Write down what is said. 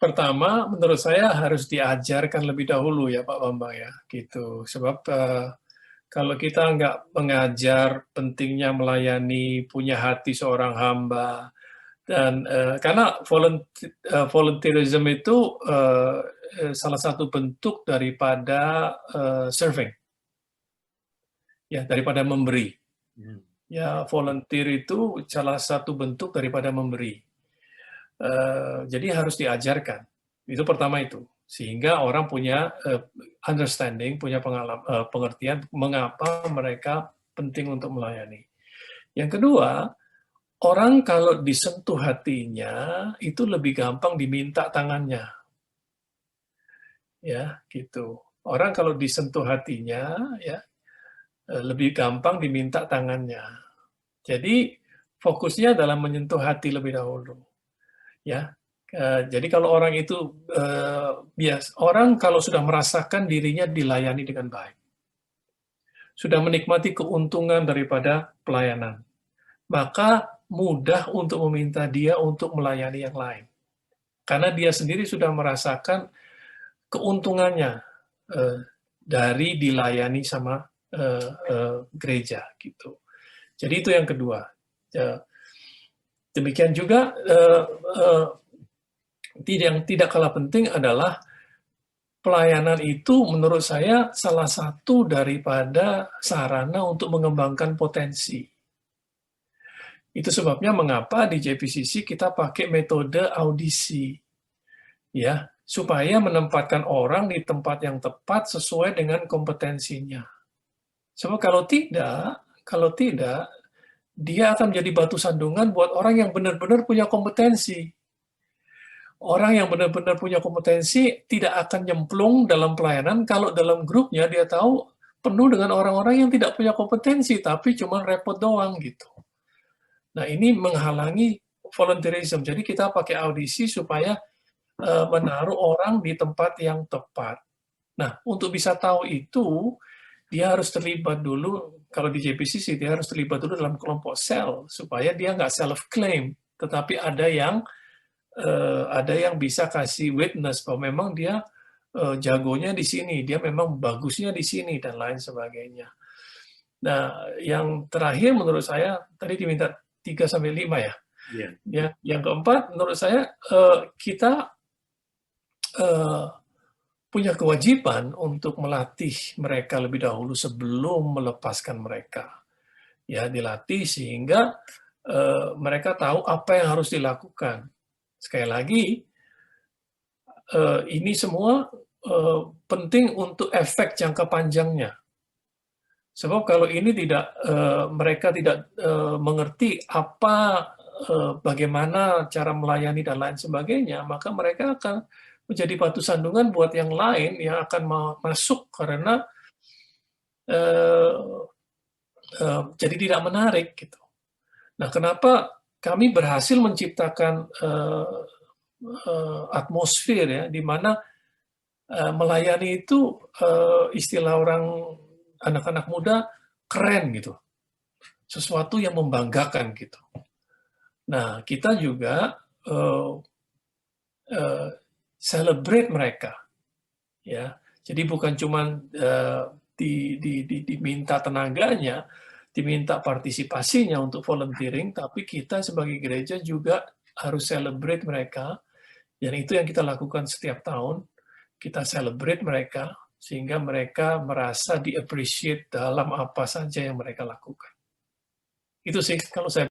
Pertama, menurut saya harus diajarkan lebih dahulu ya Pak Bambang ya, gitu. Sebab kalau kita nggak mengajar pentingnya melayani, punya hati seorang hamba, dan karena volunteerism itu salah satu bentuk daripada serving, ya daripada memberi. Hmm. Ya volunteer itu salah satu bentuk daripada memberi. Jadi harus diajarkan. Itu pertama itu. Sehingga orang punya understanding, punya pengertian mengapa mereka penting untuk melayani. Yang kedua, orang kalau disentuh hatinya itu lebih gampang diminta tangannya. Ya, gitu. Orang kalau disentuh hatinya ya lebih gampang diminta tangannya. Jadi fokusnya adalah menyentuh hati lebih dahulu. Ya, jadi kalau orang itu orang kalau sudah merasakan dirinya dilayani dengan baik, sudah menikmati keuntungan daripada pelayanan, maka mudah untuk meminta dia untuk melayani yang lain, karena dia sendiri sudah merasakan keuntungannya dari dilayani sama gereja gitu. Jadi itu yang kedua. Demikian juga yang tidak kalah penting adalah pelayanan itu menurut saya salah satu daripada sarana untuk mengembangkan potensi. Itu sebabnya mengapa di JPCC kita pakai metode audisi, ya, supaya menempatkan orang di tempat yang tepat sesuai dengan kompetensinya. Sebab kalau tidak, dia akan menjadi batu sandungan buat orang yang benar-benar punya kompetensi. Orang yang benar-benar punya kompetensi tidak akan nyemplung dalam pelayanan kalau dalam grupnya dia tahu penuh dengan orang-orang yang tidak punya kompetensi, tapi cuma repot doang gitu. Nah ini menghalangi volunteerism. Jadi kita pakai audisi supaya menaruh orang di tempat yang tepat. Nah untuk bisa tahu itu, dia harus terlibat dulu, kalau di JPCC dia harus terlibat dulu dalam kelompok sel, supaya dia nggak self-claim, tetapi ada yang bisa kasih witness bahwa memang dia jagonya di sini, dia memang bagusnya di sini, dan lain sebagainya. Nah, yang terakhir menurut saya, tadi diminta 3-5 ya. Yeah. Yang keempat, menurut saya kita punya kewajiban untuk melatih mereka lebih dahulu sebelum melepaskan mereka. Ya, dilatih sehingga mereka tahu apa yang harus dilakukan. Sekali lagi, ini semua penting untuk efek jangka panjangnya. Sebab kalau ini mereka tidak mengerti bagaimana cara melayani dan lain sebagainya, maka mereka akan menjadi batu sandungan buat yang lain yang akan masuk karena jadi tidak menarik gitu. Nah, kenapa kami berhasil menciptakan atmosfer ya, di mana melayani itu istilah orang anak-anak muda keren gitu, sesuatu yang membanggakan gitu. Nah kita juga celebrate mereka, ya. Jadi bukan cuma diminta tenaganya, diminta partisipasinya untuk volunteering, tapi kita sebagai gereja juga harus celebrate mereka, dan itu yang kita lakukan setiap tahun. Kita celebrate mereka sehingga mereka merasa di-appreciate dalam apa saja yang mereka lakukan. Itu sih kalau saya